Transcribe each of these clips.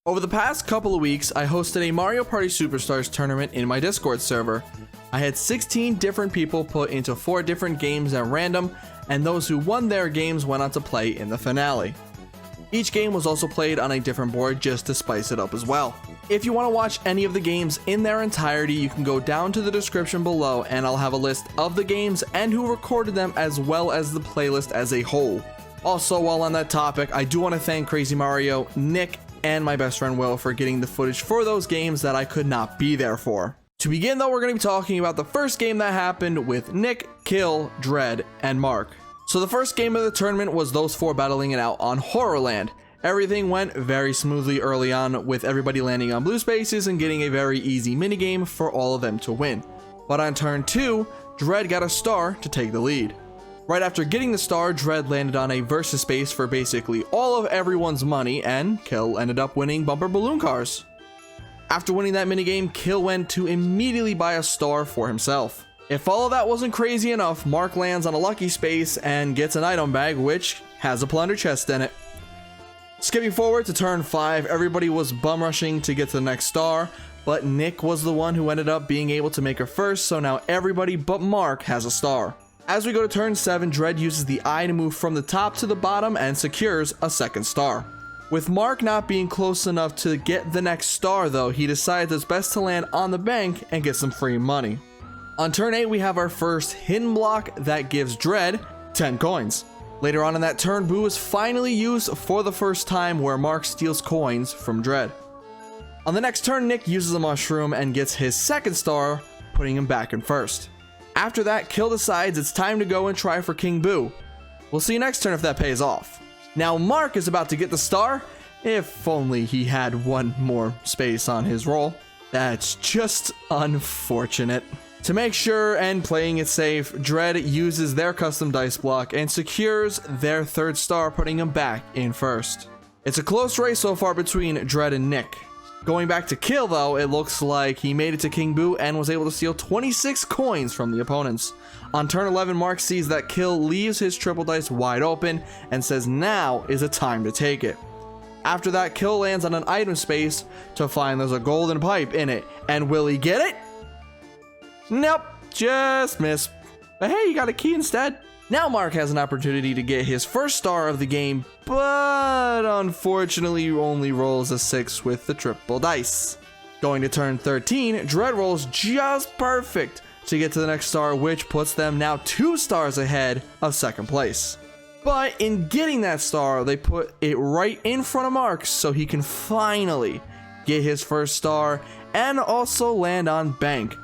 Over the past couple of weeks, I hosted a Mario Party Superstars tournament in my Discord server. I had 16 different people put into 4 different games at random, and those who won their games went on to play in the finale. Each game was also played on a different board just to spice it up as well. If you want to watch any of the games in their entirety, you can go down to the description below and I'll have a list of the games and who recorded them as well as the playlist as a whole. Also, while on that topic, I do want to thank Crazy Mario, Nick, and my best friend Will for getting the footage for those games that I could not be there for. To begin though, we're going to be talking about the first game that happened with Nick, Kill, Dread, and Mark. So the first game of the tournament was those 4 battling it out on Horrorland. Everything went very smoothly early on, with everybody landing on blue spaces and getting a very easy minigame for all of them to win. But on turn 2, Dread got a star to take the lead. Right after getting the star, Dread landed on a versus space for basically all of everyone's money, and Kill ended up winning bumper balloon cars. After winning that minigame, Kill went to immediately buy a star for himself. If all of that wasn't crazy enough, Mark lands on a lucky space and gets an item bag which has a plunder chest in it. Skipping forward to turn 5, everybody was bum rushing to get to the next star, but Nick was the one who ended up being able to make her first, so now everybody but Mark has a star. As we go to turn 7, Dread uses the eye to move from the top to the bottom and secures a second star. With Mark not being close enough to get the next star though, he decides it's best to land on the bank and get some free money. On turn 8, we have our first hidden block that gives Dread 10 coins. Later on in that turn, Boo is finally used for the first time, where Mark steals coins from Dread. On the next turn, Nick uses a mushroom and gets his second star, putting him back in first. After that, Kill decides it's time to go and try for King Boo. We'll see next turn if that pays off. Now Mark is about to get the star, if only he had one more space on his roll. That's just unfortunate. To make sure and playing it safe, Dread uses their custom dice block and secures their third star, putting him back in first. It's a close race so far between Dread and Nick. Going back to Kill though, it looks like he made it to King Boo and was able to steal 26 coins from the opponents. On turn 11, Mark sees that Kill leaves his triple dice wide open and says now is a time to take it. After that, Kill lands on an item space to find there's a golden pipe in it, and will he get it? Nope, just miss. But hey, you got a key instead. Now Mark has an opportunity to get his first star of the game, but unfortunately only rolls a 6 with the triple dice. Going to turn 13, Dread rolls just perfect to get to the next star, which puts them now 2 stars ahead of second place. But in getting that star, they put it right in front of Mark so he can finally get his first star and also land on bank.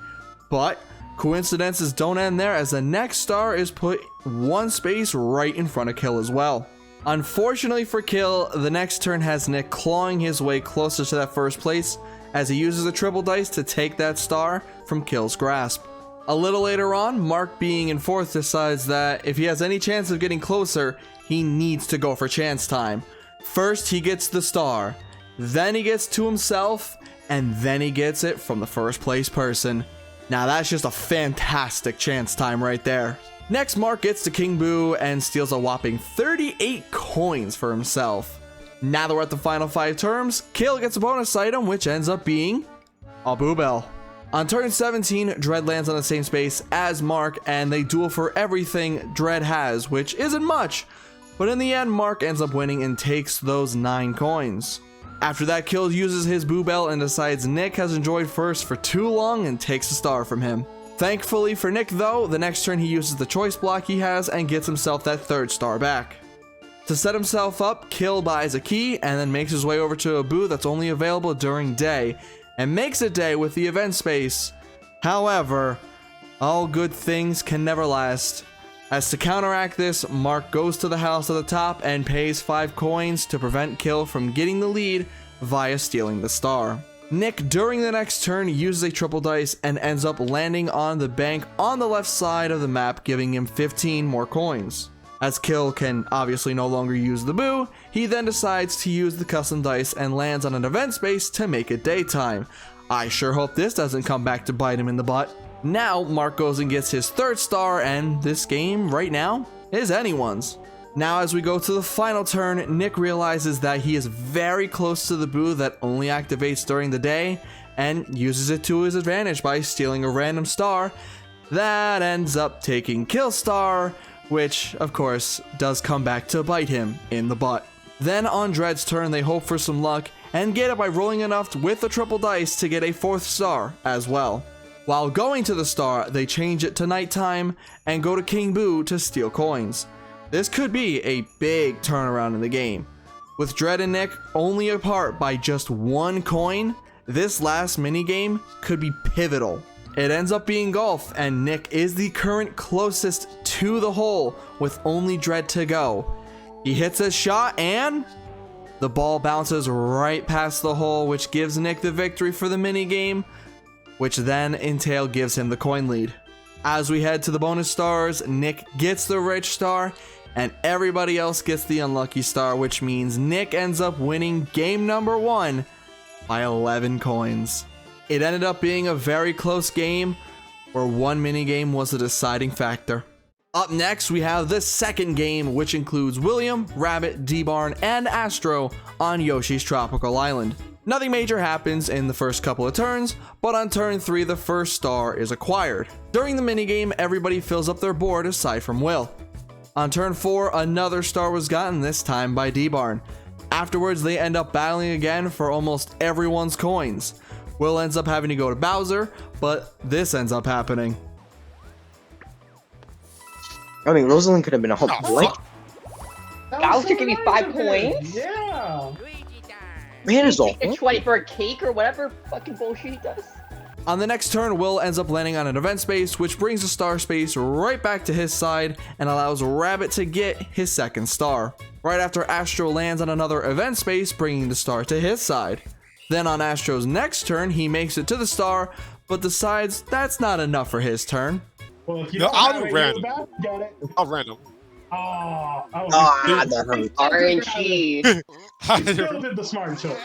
But coincidences don't end there, as the next star is put 1 space right in front of Kill as well. Unfortunately for Kill, the next turn has Nick clawing his way closer to that first place as he uses a triple dice to take that star from Kill's grasp. A little later on, Mark, being in fourth, decides that if he has any chance of getting closer, he needs to go for chance time. First he gets the star, then he gets to himself, and then he gets it from the first place person. Now that's just a fantastic chance time right there. Next, Mark gets to King Boo and steals a whopping 38 coins for himself. Now that we're at the final 5 turns, Kill gets a bonus item, which ends up being a Boo Bell. On turn 17, Dread lands on the same space as Mark, and they duel for everything Dread has, which isn't much, but in the end, Mark ends up winning and takes those 9 coins. After that, Kill uses his Boo Bell and decides Nick has enjoyed first for too long and takes a star from him. Thankfully for Nick though, the next turn he uses the choice block he has and gets himself that 3rd star back. To set himself up, Kill buys a key and then makes his way over to a booth that's only available during day, and makes a day with the event space. However, all good things can never last. As to counteract this, Mark goes to the house at the top and pays 5 coins to prevent Kill from getting the lead via stealing the star. Nick, during the next turn, uses a triple dice and ends up landing on the bank on the left side of the map, giving him 15 more coins. As Kill can obviously no longer use the Boo, he then decides to use the custom dice and lands on an event space to make it daytime. I sure hope this doesn't come back to bite him in the butt. Now, Mark goes and gets his 3rd star, and this game right now is anyone's. Now as we go to the final turn, Nick realizes that he is very close to the boo that only activates during the day and uses it to his advantage by stealing a random star that ends up taking Kill Star, which of course does come back to bite him in the butt. Then on Dread's turn, they hope for some luck and get it by rolling enough with the triple dice to get a 4th star as well. While going to the star, they change it to nighttime and go to King Boo to steal coins. This could be a big turnaround in the game. With Dread and Nick only apart by just 1 coin, this last minigame could be pivotal. It ends up being golf, and Nick is the current closest to the hole with only Dread to go. He hits his shot and the ball bounces right past the hole, which gives Nick the victory for the minigame, which then in tail gives him the coin lead. As we head to the bonus stars, Nick gets the rich star and everybody else gets the unlucky star, which means Nick ends up winning game number 1 by 11 coins. It ended up being a very close game where one minigame was the deciding factor. Up next, we have the second game, which includes William, Rabbit, D-Barn, and Astro on Yoshi's Tropical Island. Nothing major happens in the first couple of turns, but on turn 3, the first star is acquired. During the minigame, everybody fills up their board aside from Will. On turn 4, another star was gotten, this time by D-Barn. Afterwards, they end up battling again for almost everyone's coins. Will ends up having to go to Bowser, but this ends up happening. I mean, Rosalind could have been a whole Bowser give me 5 coins? Yeah. Man is all. It's 20 for a cake or whatever fucking bullshit he does. On the next turn, Will ends up landing on an event space, which brings the star space right back to his side and allows Rabbit to get his second star. Right after Astro lands on another event space, bringing the star to his side. Then on Astro's next turn, he makes it to the star, but decides that's not enough for his turn. Well, if you No, don't I'll have do it, random. you're about to get it. I'll random. RNG. You still did the smart choice.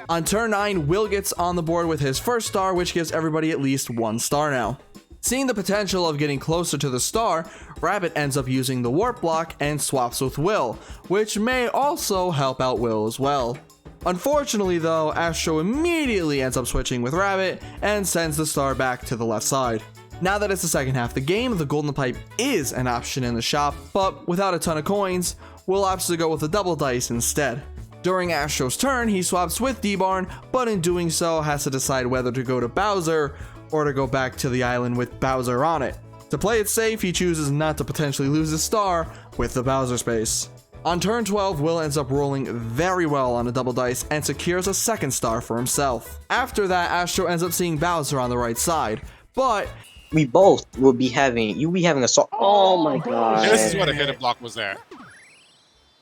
On turn 9, Will gets on the board with his first star, which gives everybody at least 1 star now. Seeing the potential of getting closer to the star, Rabbit ends up using the warp block and swaps with Will, which may also help out Will as well. Unfortunately though, Astro immediately ends up switching with Rabbit and sends the star back to the left side. Now that it's the second half of the game, the golden pipe is an option in the shop, but without a ton of coins, Will opts to go with the double dice instead. During Astro's turn, he swaps with D-Barn, but in doing so has to decide whether to go to Bowser or to go back to the island with Bowser on it. To play it safe, he chooses not to potentially lose his star with the Bowser space. On turn 12, Will ends up rolling very well on a double dice and secures a second star for himself. After that, Astro ends up seeing Bowser on the right side, but We both will be having, you'll be having a song. Oh my god. This is where the hidden block was at.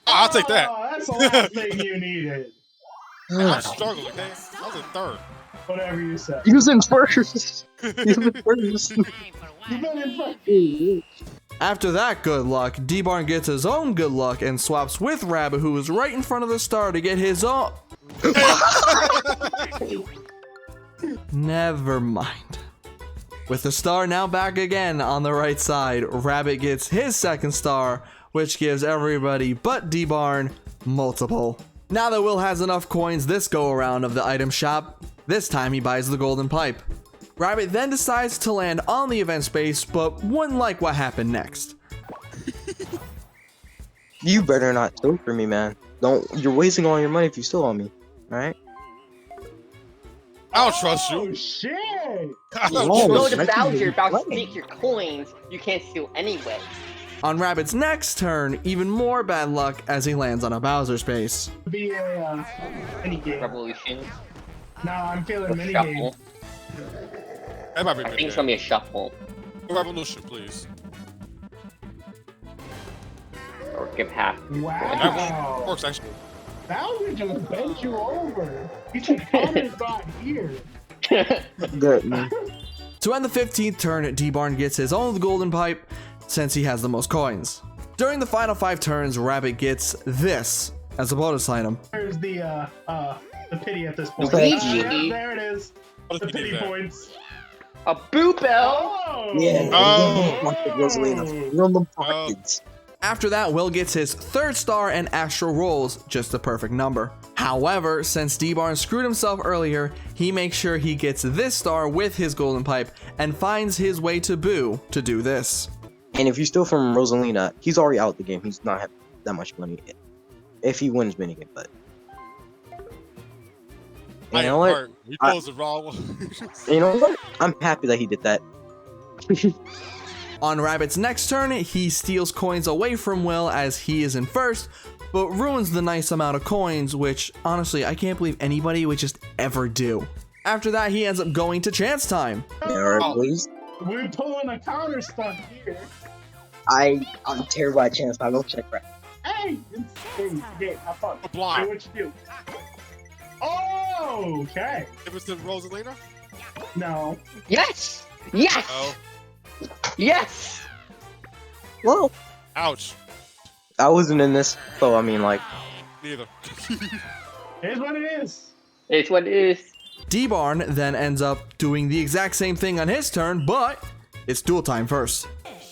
I'll take that. Oh, that's the last thing you needed. I'm struggling, okay? I was in third. Whatever you said. He was in first. He was in first. You've been in front. after that good luck, D-Barn gets his own good luck and swaps with Rabbit, who is right in front of the star, to get his own. Never mind. With the star now back again on the right side, Rabbit gets his second star, which gives everybody but D-Barn multiple. Now that Will has enough coins this go around of the item shop, this time he buys the golden pipe. Rabbit then decides to land on the event space, but wouldn't like what happened next. You better not steal for me, man. Don't. You're wasting all your money if you steal on me. All right. I don't trust Oh you. shit! I don't Oh, Go trust to I can Bowser, do Bowser plenty. take your coins. You can't steal anyway. On Rabbit's next turn, even more bad luck as he lands on a Bowser space. Be a mini game. Revolution. No, I'm feeling Or mini game. shuffle. That might be I think it's gonna be a shuffle. Revolution, please. Or give half. That Wow. works actually. Bowser just bent you over. He just commented on here. Good, man. To end the 15th turn, D-Barn gets his own golden pipe since he has the most coins. During the final 5 turns, Rabbit gets this as a bonus item. There's the pity at this point. Luigi. Yeah, there it is. What The if you pity did that? points. A boo bell. Oh! Yeah. Oh. Rosalina. From the pockets. After that, Will gets his third star and Astro rolls just the perfect number. However, since D-Barn screwed himself earlier, he makes sure he gets this star with his golden pipe and finds his way to Boo to do this. And if you steal from Rosalina, he's already out the game. He's not having that much money if he wins minigame, but you know what? He chose the wrong one. You know what? I'm happy that he did that. On Rabbit's next turn, he steals coins away from Will as he is in first, but ruins the nice amount of coins, which honestly I can't believe anybody would just ever do. After that, he ends up going to chance time. Yeah, alright, please. We're pulling a counter stunt here. I'm terrible at chance. I don't check right. Hey, hey, have fun. A blind. Do what you do. Oh, okay. If it's the Rosalina? No. Yes! Yes! Oh. Yes! Well, Ouch. I wasn't in this, so I mean, like, Neither. Here's what it is. It's what it is. D-Barn then ends up doing the exact same thing on his turn, but it's duel time first.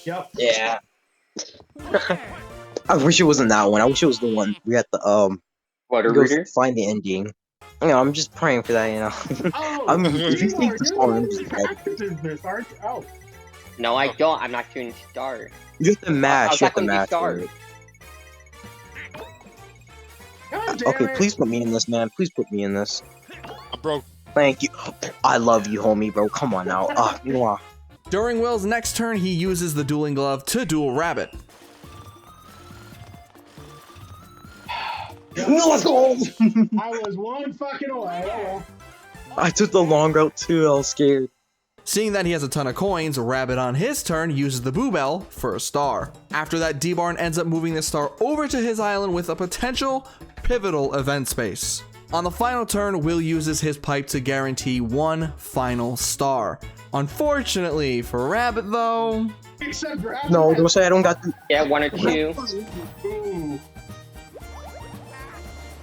Yep. yeah. I wish it wasn't that one. I wish it was the one we had to Water go reader? find the ending. You know, I'm just praying for that. You know. Oh, I'm if you you think are this doing one, these practices this, aren't you? Oh. No, I don't. I'm not doing start. you have to mash. You have to I'll mash. start. it. God damn Okay, it. please put me in this, man. Please put me in this. I'm broke. Thank you. I love you, homie, bro. Come on now. Mwah. During Will's next turn, he uses the dueling glove to duel Rabbit. Let's go. I was one fucking away. Oh, I took the long route too. I was scared. Seeing that he has a ton of coins, Rabbit on his turn uses the Boo Bell for a star. After that, D-Barn ends up moving the star over to his island with a potential pivotal event space. On the final turn, Will uses his pipe to guarantee one final star. Unfortunately for Rabbit though, except for No, don't say I don't got the. Yeah, 1 or 2. Ooh.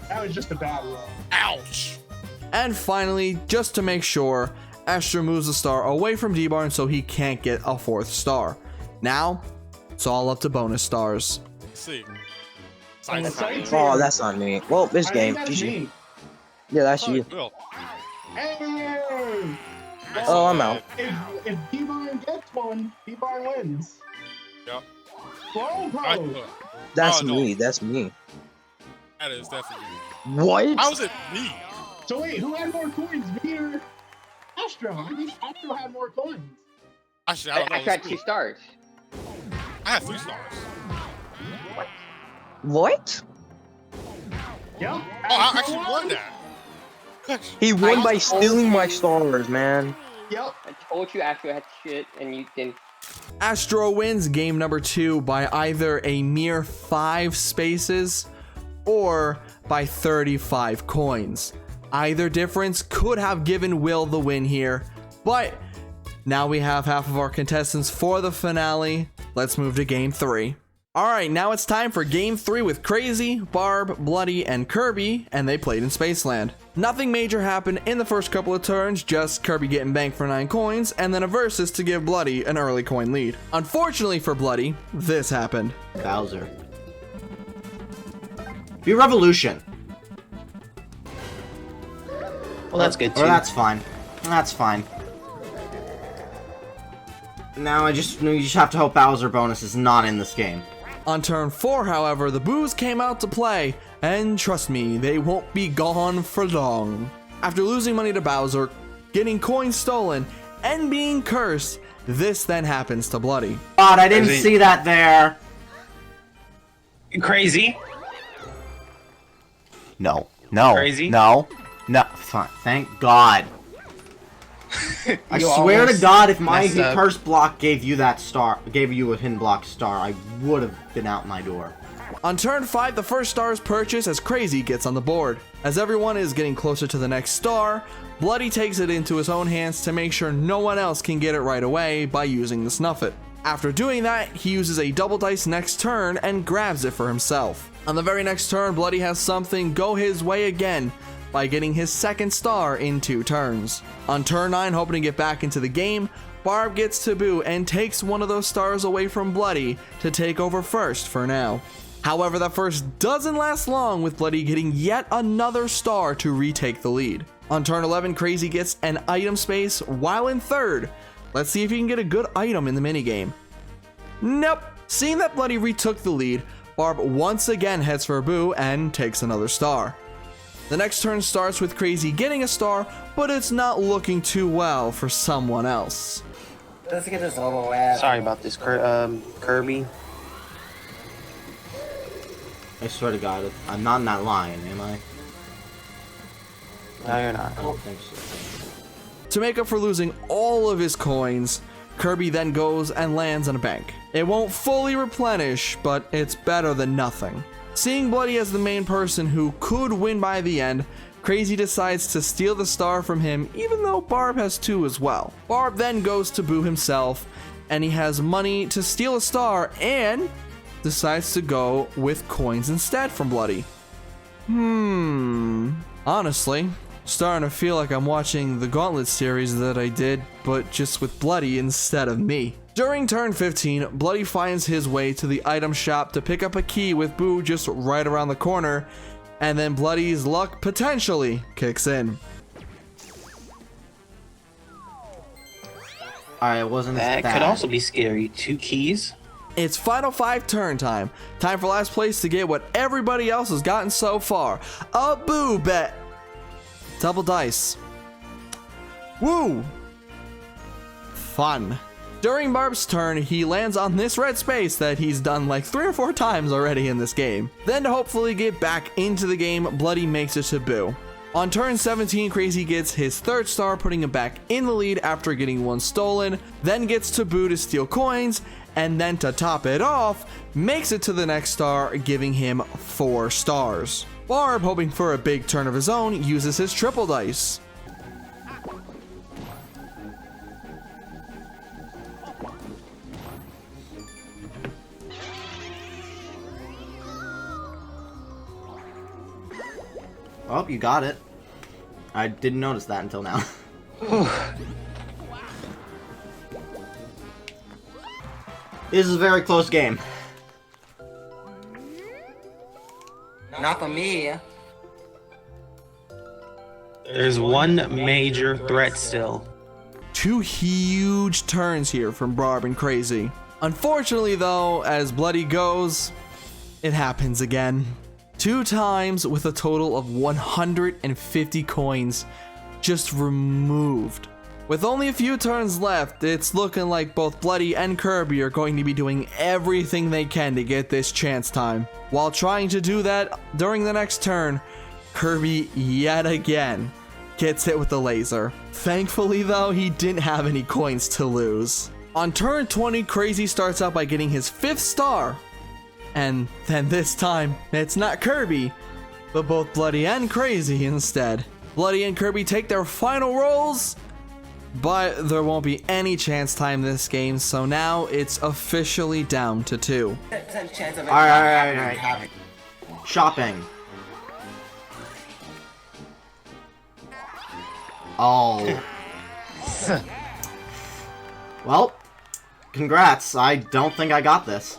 That was just a bad roll. Ouch. and finally, just to make sure, Astro moves the star away from D-Barn so he can't get a 4th star. Now, it's all up to bonus stars. Let's see. On the Science sites Oh, here, that's on me. Well, this I game. think that's GG. me. Yeah, that's you. Will. Hey! Oh, I'm out. If D-Barn gets one, D-Barn wins. Yep. Slow I, pose. That's Oh, no. me. That's me. that is definitely. What? How is it me? So wait, who had more coins, me or Astro? I think Astro had more coins. Actually, I don't know. I tried 2 stars. I have 3 stars. What? Yep. Oh, I actually won that. He won by I- stealing my stars, man. Yep. I told you Astro had shit, and you didn't. Astro wins game number 2 by either a mere 5 spaces or by 35 coins. Either difference could have given Will the win here, but now we have half of our contestants for the finale. Let's move to game 3. Alright, now it's time for game 3 with Crazy, Barb, Bloody, and Kirby, and they played in Spaceland. Nothing major happened in the first couple of turns, just Kirby getting banked for 9 coins, and then a versus to give Bloody an early coin lead. Unfortunately for Bloody, this happened. Bowser. Be Revolution. Well, that's good too. Or that's fine. That's fine. Now you just have to hope Bowser bonus is not in this game. On turn 4, however, the Boos came out to play, and trust me, they won't be gone for long. After losing money to Bowser, getting coins stolen, and being cursed, this then happens to Bloody. God, I didn't Crazy. see that there. Crazy. No. No. Crazy? No. No. Fine. Thank God. I You swear to almost God, if my messed up. curse block gave you that star, gave you a hidden block star, I would have been out my door. On turn 5, the first star is purchased as Crazy gets on the board. As everyone is getting closer to the next star, Bloody takes it into his own hands to make sure no one else can get it right away by using the Snuffit. After doing that, he uses a double dice next turn and grabs it for himself. On the very next turn, Bloody has something go his way again by getting his 2nd star in 2 turns. On turn 9, hoping to get back into the game, Barb gets Taboo and takes one of those stars away from Bloody to take over first for now. However, that first doesn't last long, with Bloody getting yet another star to retake the lead. On turn 11, Crazy gets an item space while in third. Let's see if he can get a good item in the minigame. Nope. Seeing that Bloody retook the lead, Barb once again heads for Boo and takes another star. The next turn starts with Crazy getting a star, but it's not looking too well for someone else. Let's get this over with. Sorry about this, Kirby. I swear to God, I'm not in that line, am I? No, you're not. I don't think so. To make up for losing all of his coins, Kirby then goes and lands on a bank. It won't fully replenish, but it's better than nothing. Seeing Bloody as the main person who could win by the end, Crazy decides to steal the star from him, even though Barb has 2 as well. Barb then goes to Boo himself, and he has money to steal a star and decides to go with coins instead from Bloody. Honestly, starting to feel like I'm watching the Gauntlet series that I did, but just with Bloody instead of me. During turn 15, Bloody finds his way to the item shop to pick up a key with Boo just right around the corner, and then Bloody's luck potentially kicks in. Alright, wasn't That could also be scary. 2 keys. It's final 5 turn time. Time for last place to get what everybody else has gotten so far. A Boo bet. Double dice. Woo! Fun. During Barb's turn, he lands on this red space that he's done like 3 or 4 times already in this game. Then to hopefully get back into the game, Bloody makes it to Boo. On turn 17, Crazy gets his 3rd star, putting him back in the lead after getting 1 stolen, then gets to Boo to steal coins, and then to top it off, makes it to the next star, giving him 4 stars. Barb, hoping for a big turn of his own, uses his triple dice. Oh, you got it. I didn't notice that until now. This is a very close game. Not for me. There's one major threat still. 2 huge turns here from Barb and Crazy. Unfortunately though, as Bloody goes, it happens again. 2 times with a total of 150 coins just removed. With only a few turns left, it's looking like both Bloody and Kirby are going to be doing everything they can to get this chance time. While trying to do that during the next turn, Kirby yet again gets hit with the laser. Thankfully though, he didn't have any coins to lose. On turn 20, Crazy starts out by getting his 5th star. And then this time, it's not Kirby, but both Bloody and Crazy instead. Bloody and Kirby take their final rolls, but there won't be any chance time this game, so now it's officially down to 2. Alright. Shopping. Oh. Well, congrats. I don't think I got this.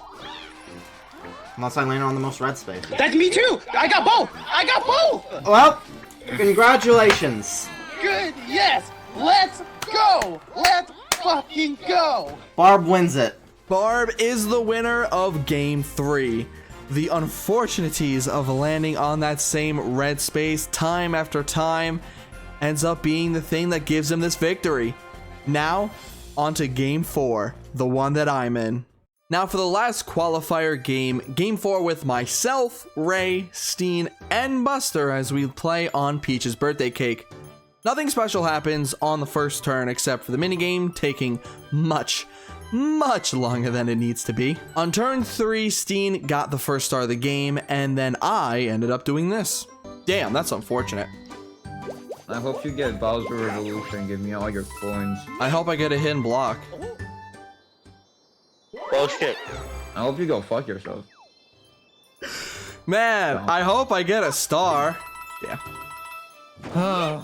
Unless I landed on the most red space. That's me too! I got both! I got both! Well, congratulations. Good, yes! Let's go! Let's fucking go! Barb wins it. Barb is the winner of Game 3. The unfortunities of landing on that same red space time after time ends up being the thing that gives him this victory. Now, on to Game 4, the one that I'm in. Now for the last qualifier game, Game 4 with myself, Ray, Steen, and Buster as we play on Peach's birthday cake. Nothing special happens on the first turn except for the minigame taking much longer than it needs to be. On turn 3, Steen got the first star of the game, and then I ended up doing this. Damn, that's unfortunate. I hope you get Bowser Revolution and give me all your coins. I hope I get a hidden block. Bullshit. I hope you go fuck yourself. Man, I hope I get a star. Yeah.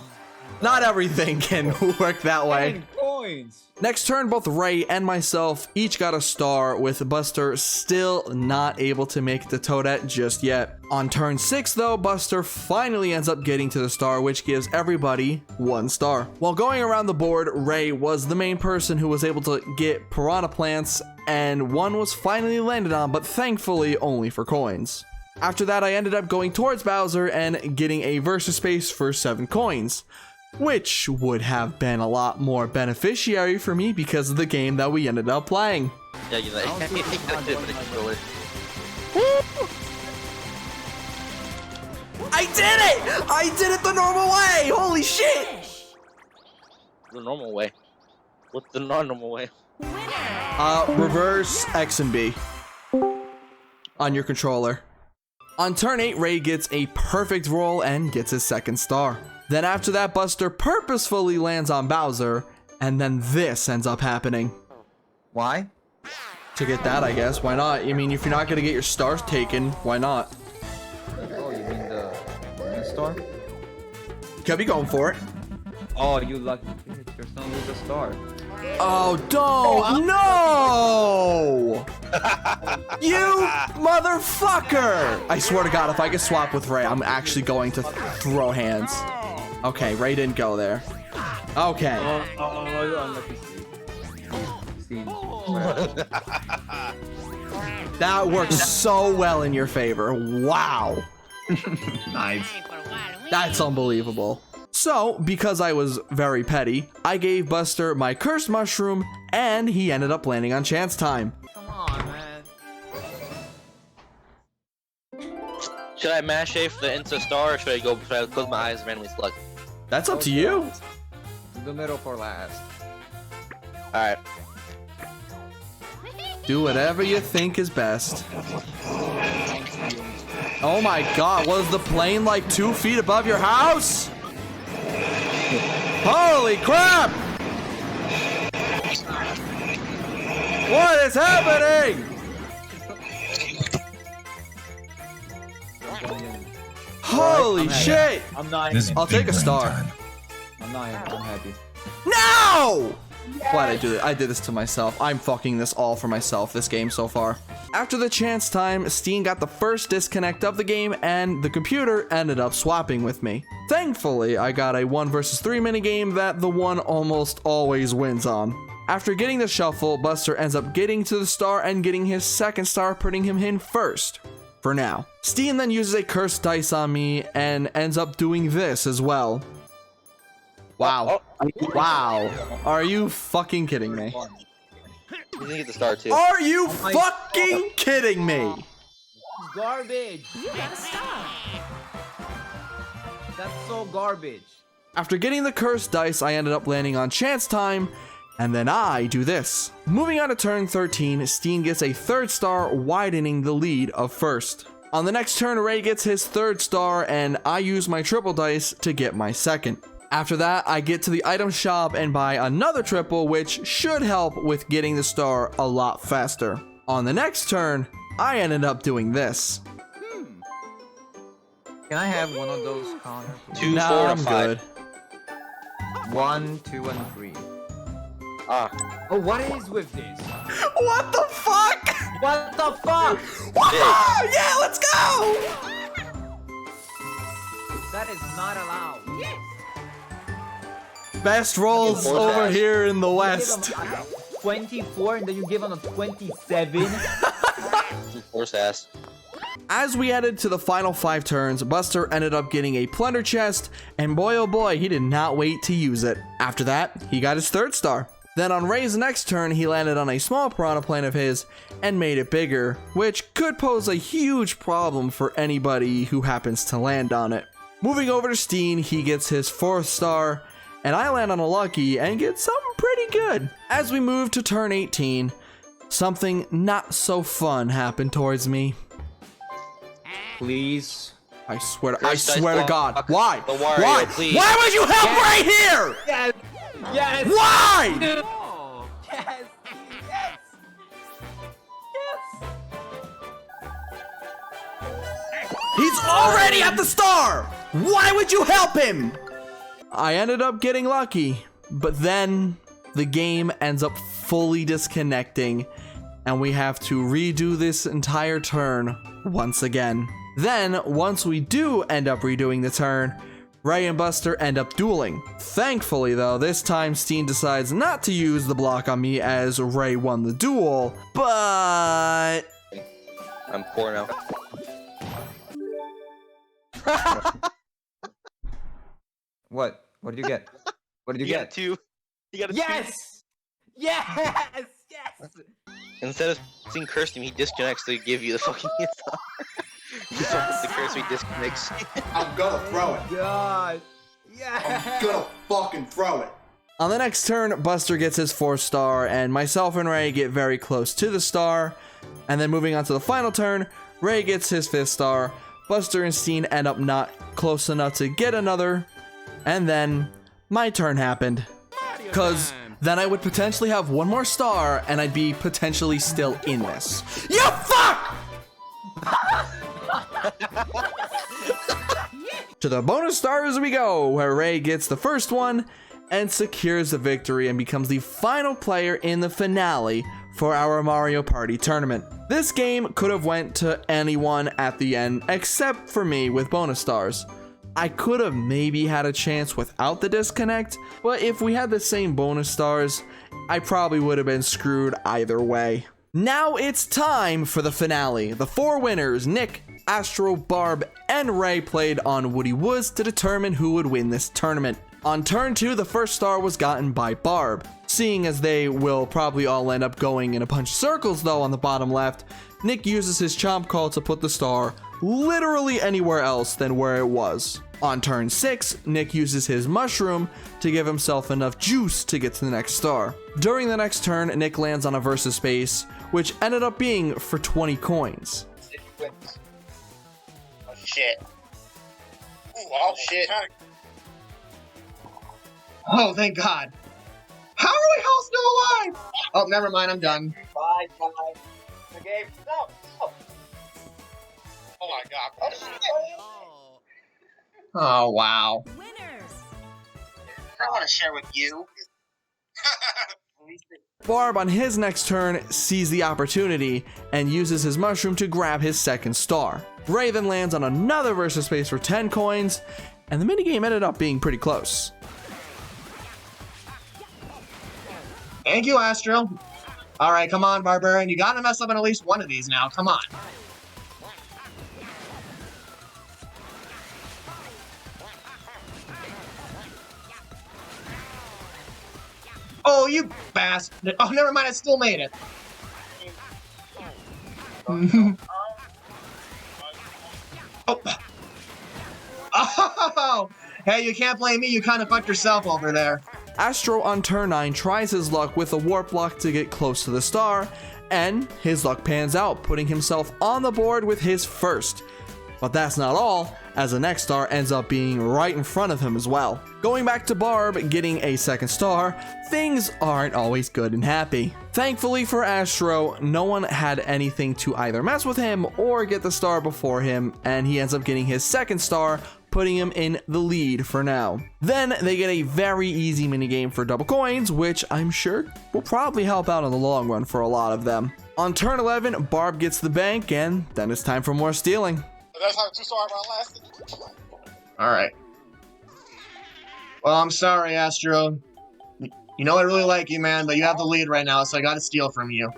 Not everything can work that way. coins. Next turn, both Ray and myself each got a star, with Buster still not able to make the Toadette just yet. On turn 6 though, Buster finally ends up getting to the star, which gives everybody 1 star. While going around the board, Ray was the main person who was able to get piranha plants, and one was finally landed on, but thankfully only for coins. After that, I ended up going towards Bowser and getting a versus space for 7 coins, which would have been a lot more beneficiary for me because of the game that we ended up playing. Yeah, you like I did it! I did it the normal way! Holy shit! the normal way. What's the non-normal way? Reverse X and B on your controller. On turn 8, Ray gets a perfect roll and gets his 2nd star. Then after that, Buster purposefully lands on Bowser, and then this ends up happening. Why? To get that, I guess. Why not? I mean, if you're not gonna get your stars taken, why not? Oh, you mean the star? Could be going for it. Oh, you lucky bitch. Your son lose a star. Oh, don't! No! You motherfucker! I swear to God, if I get swapped with Ray, I'm actually going to throw hands. Okay, Ray didn't go there. Okay. Unlucky Steve. That works so well in your favor. Wow. Nice. That's unbelievable. So, because I was very petty, I gave Buster my cursed mushroom, and he ended up landing on chance time. Come on, man. Should I mash A for the Insta star, or should I close my eyes and randomly select? That's up to you. The middle for last. Alright. Do whatever you think is best. Oh my God, was the plane like 2 feet above your house? Holy crap! What is happening? Holy shit! I'm not. I'll take a star. I'm happy. No! Why'd I do that? I did this to myself. I'm fucking this all for myself, this game so far. After the chance time, Steen got the first disconnect of the game, and the computer ended up swapping with me. Thankfully, I got a 1 versus 3 minigame that the one almost always wins on. After getting the shuffle, Buster ends up getting to the star and getting his 2nd star, putting him in first. For now. Steen then uses a cursed dice on me and ends up doing this as well. Wow. Wow. Are you fucking kidding me? You didn't get the star too. Are you fucking kidding me? Garbage. You got a star. That's so garbage. After getting the cursed dice, I ended up landing on chance time, and then I do this. Moving on to turn 13, Steen gets a 3rd star, widening the lead of first. On the next turn, Ray gets his 3rd star, and I use my triple dice to get my 2nd. After that, I get to the item shop and buy another triple, which should help with getting the star a lot faster. On the next turn, I ended up doing this. Can I have one of those, Connor? 2, Nah, 4, I'm and 5. good. 1, 2, and 3. Ah. Oh, what is with this? What the fuck? What the fuck? Wow, yeah, let's go! That is not allowed. Yes. Best rolls over here in the West. 24 and then you give him a 27. Force ass. As we headed to the final 5 turns, Buster ended up getting a plunder chest, and boy oh boy, he did not wait to use it. After that, he got his 3rd star. Then on Ray's next turn, he landed on a small piranha plant of his and made it bigger, which could pose a huge problem for anybody who happens to land on it. Moving over to Steen, he gets his 4th star, and I land on a lucky and get something pretty good. As we move to turn 18, something not so fun happened towards me. Please. I swear to God. Why? The Wario, Why? please. Why would you help right here? Yes. Yes. Why? No. Yes. Yes. Yes. He's already at the star. Why would you help him? I ended up getting lucky, but then the game ends up fully disconnecting, and we have to redo this entire turn once again. Then, once we do end up redoing the turn, Ray and Buster end up dueling. Thankfully though, this time Steen decides not to use the block on me as Ray won the duel, but... I'm poor now. What? What did you get? What did you You got get? two. You got a Yes! Yes! Yes! Instead of seeing curse him, he disconnects to give you the fucking star. He opens the curse, he disconnects. I'm gonna throw it. God! Yes! I'm gonna fucking throw it. On the next turn, Buster gets his 4th star, and myself and Ray get very close to the star. And then moving on to the final turn, Ray gets his 5th star, Buster and Steen end up not close enough to get another, and then my turn happened. Cause then I would potentially have one more star, and I'd be potentially still in this. You fuck! To the bonus stars we go, where Ray gets the first one and secures the victory and becomes the final player in the finale for our Mario Party tournament. This game could have went to anyone at the end except for me with bonus stars. I could have maybe had a chance without the disconnect, but if we had the same bonus stars, I probably would have been screwed either way. Now it's time for the finale. The 4 winners, Nick, Astro, Barb, and Ray, played on Woody Woods to determine who would win this tournament. On turn 2, the first star was gotten by Barb. Seeing as they will probably all end up going in a bunch of circles though on the bottom left, Nick uses his chomp call to put the star literally anywhere else than where it was. On turn 6, Nick uses his mushroom to give himself enough juice to get to the next star. During the next turn, Nick lands on a versus space, which ended up being for 20 coins. Oh shit. Ooh, oh shit. Oh, thank God. How are we all still alive? Oh, never mind, I'm done. Bye, bye. Okay, no, no. Oh my god. Oh shit. Oh, wow. I want to share with you. Barb on his next turn sees the opportunity and uses his mushroom to grab his second star. Ray then lands on another versus space for 10 coins, and the minigame ended up being pretty close. Thank you, Astro. Alright, come on, Barbarian. You gotta mess up on at least one of these now. Come on. Oh, you bastard. Oh, never mind. I still made it. Oh. Oh. Hey, you can't blame me. You kind of fucked yourself over there. Astro on turn 9 tries his luck with a warp block to get close to the star, and his luck pans out, putting himself on the board with his first. But that's not all, as the next star ends up being right in front of him as well. Going back to Barb getting a second star, things aren't always good and happy. Thankfully for Astro, no one had anything to either mess with him or get the star before him, and he ends up getting his second star, putting him in the lead for now. Then they get a very easy minigame for double coins, which I'm sure will probably help out in the long run for a lot of them. On turn 11, Barb gets the bank, and then it's time for more stealing. That's how the 2-star round lasted. Alright. Well, I'm sorry, Astro. You know I really like you, man, but you have the lead right now, so I gotta steal from you.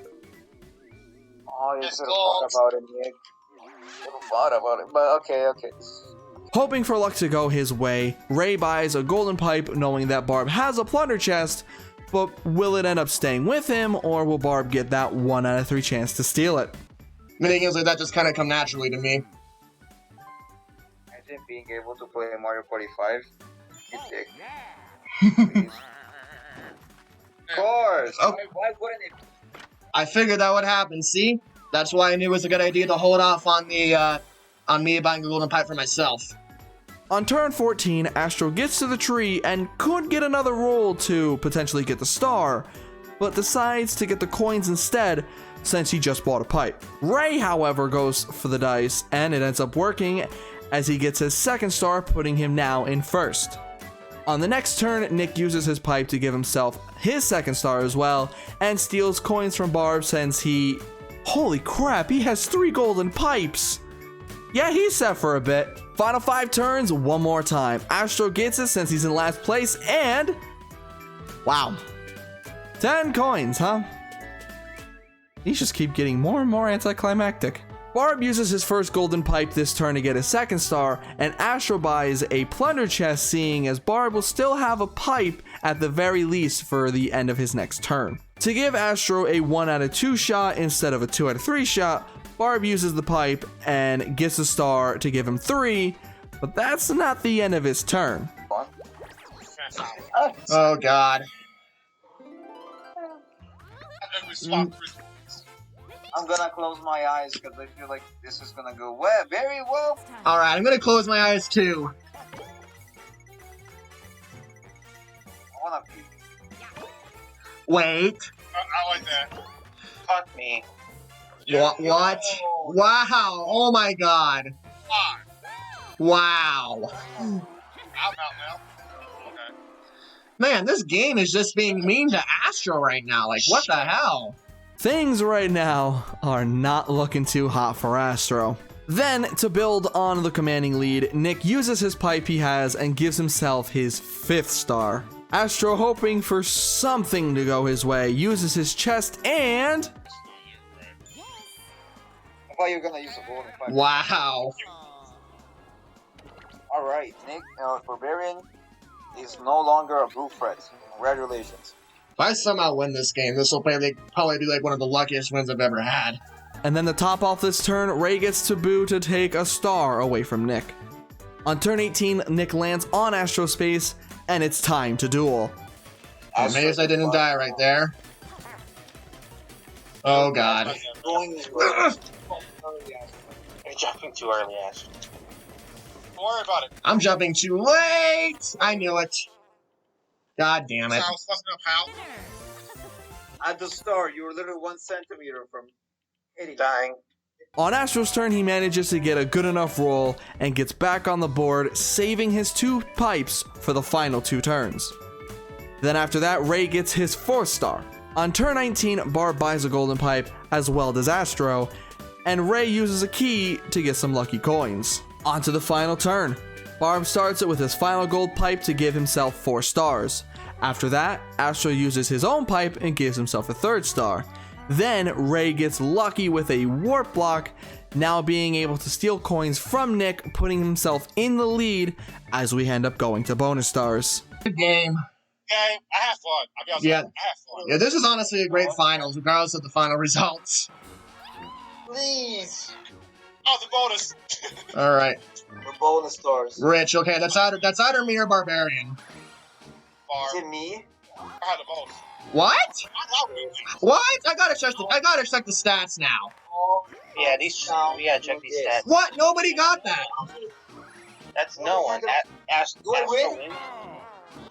Oh, you should have thought about it, Nick. Should have thought about it, but okay, okay. Hoping for luck to go his way, Ray buys a golden pipe knowing that Barb has a plunder chest, but will it end up staying with him, or will Barb get that 1 out of 3 chance to steal it? Minigames like that just kind of come naturally to me. Imagine being able to play Mario Party 5. You dick. Please. Of course! Oh. Why wouldn't it? I figured that would happen, see? That's why I knew it was a good idea to hold off on the, on me buying the golden pipe for myself. On turn 14, Astro gets to the tree and could get another roll to potentially get the star, but decides to get the coins instead since he just bought a pipe. Ray, however, goes for the dice, and it ends up working as he gets his second star, putting him now in first. On the next turn, Nick uses his pipe to give himself his second star as well, and steals coins from Barb since he... Holy crap, he has 3 golden pipes! Yeah, he's set for a bit. Final 5 turns, one more time. Astro gets it since he's in last place, and... Wow. 10 coins, huh? These just keep getting more and more anticlimactic. Barb uses his first golden pipe this turn to get his second star, and Astro buys a plunder chest, seeing as Barb will still have a pipe at the very least for the end of his next turn. To give Astro a 1 out of 2 shot instead of a 2 out of 3 shot, Barb uses the pipe and gets a star to give him 3, but that's not the end of his turn. Oh god. I'm gonna close my eyes because I feel like this is gonna go very well. Alright, I'm gonna close my eyes too. I wanna pee. Wait. I like that. Fuck me. What? Wow. Oh my god. Wow. I'm out now. Okay. Man, this game is just being mean to Astro right now. Like, what the hell? Things right now are not looking too hot for Astro. Then, to build on the commanding lead, Nick uses his pipe he has and gives himself his 5th star. Astro, hoping for something to go his way, uses his chest and... I thought you were gonna use a golden pipe. Wow. Alright, Nick, Barbarian is no longer a blue threat. Congratulations. If I somehow win this game, this will probably be like one of the luckiest wins I've ever had. And then to top off this turn, Ray gets to Boo to take a star away from Nick. On turn 18, Nick lands on Astro Space, and it's time to duel. I'm amazed I didn't die right there. Oh god. You're jumping too early, Ash. Don't worry about it. I'm jumping too late! I knew it. God damn it. I was fucking up how? At the start, you were literally 1 centimeter from dying. On Astro's turn, he manages to get a good enough roll and gets back on the board, saving his 2 pipes for the final 2 turns. Then after that, Ray gets his 4th star. On turn 19, Barb buys a golden pipe, as well does Astro, and Ray uses a key to get some lucky coins. On to the final turn. Barb starts it with his final gold pipe to give himself 4 stars. After that, Astro uses his own pipe and gives himself a 3rd star. Then Ray gets lucky with a warp block, now being able to steal coins from Nick, putting himself in the lead as we end up going to bonus stars. Good game. Okay, I have fun. I'll be honest, Yeah. I have fun. Yeah, this is honestly a great finals, regardless of the final results. Please. Oh, the bonus. Alright. The bonus stars. Rich, okay, that's either me or Barbarian. Barb. Is it me? I had the bonus. What? I'm out. What? I gotta check the stats now. Yeah, we gotta check these stats. What? Nobody got that. That's no one. Astro win.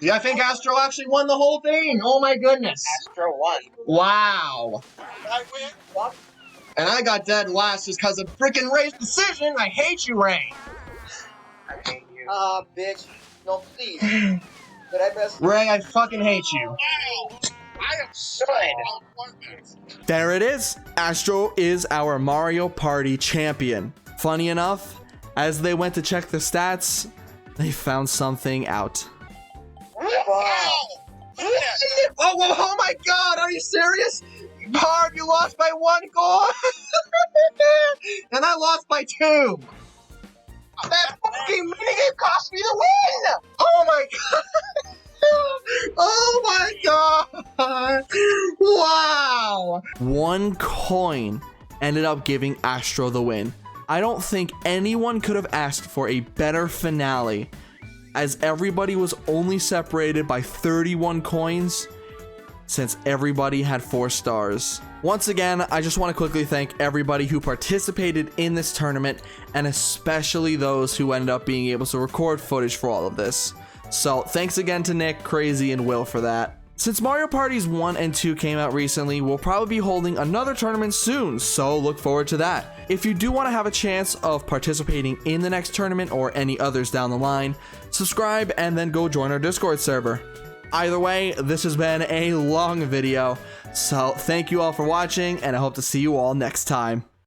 Yeah, I think Astro actually won the whole thing. Oh my goodness. Astro won. Wow. I win. And I got dead last just because of freaking Ray's decision. I hate you, Ray. I hate you. Bitch. No, please. Did I mess? Ray, I fucking hate you. Wow. I am so unfortunate. There it is. Astro is our Mario Party champion. Funny enough, as they went to check the stats, they found something out. Oh my god, are you serious? Barb, you lost by 1 goal? And I lost by 2. That fucking minigame cost me the win! Oh my god! Oh my god! Wow! 1 coin ended up giving Astro the win. I don't think anyone could have asked for a better finale, as everybody was only separated by 31 coins since everybody had 4 stars. Once again, I just want to quickly thank everybody who participated in this tournament, and especially those who ended up being able to record footage for all of this. So thanks again to Nick, Crazy, and Will for that. Since Mario Parties 1 and 2 came out recently, we'll probably be holding another tournament soon, so look forward to that. If you do want to have a chance of participating in the next tournament or any others down the line, subscribe and then go join our Discord server. Either way, this has been a long video, so thank you all for watching, and I hope to see you all next time.